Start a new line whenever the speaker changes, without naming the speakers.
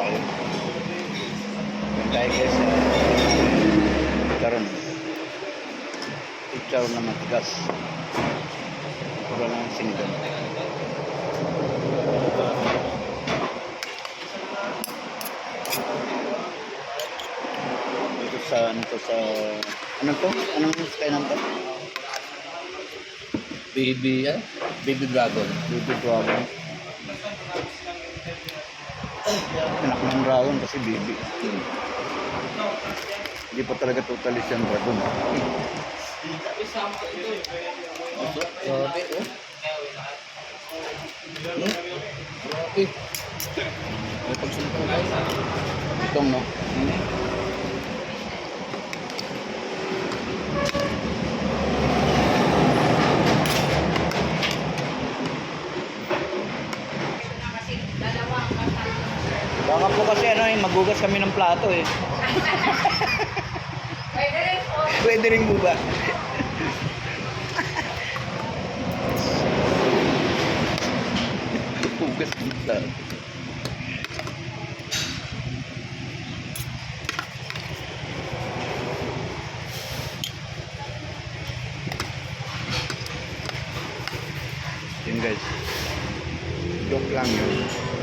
kayo. Yan tayo guys. Karon. Chicharon na matigas. Pura lang sinigang. Dito sa ano to? Anong kainan to?
Baby, baby dragon.
Baby dragon. Anak ng dragon kasi baby. Hindi pa talaga totally siyang dragon.
Grabe, oh. Grabe. May pagsunod guys.
Itong no? Baka po kasi magugas kami ng plato eh.
Pwede rin po.
Pwede rin po ba? Hugas ng plato. Yun guys. Joke lang yun.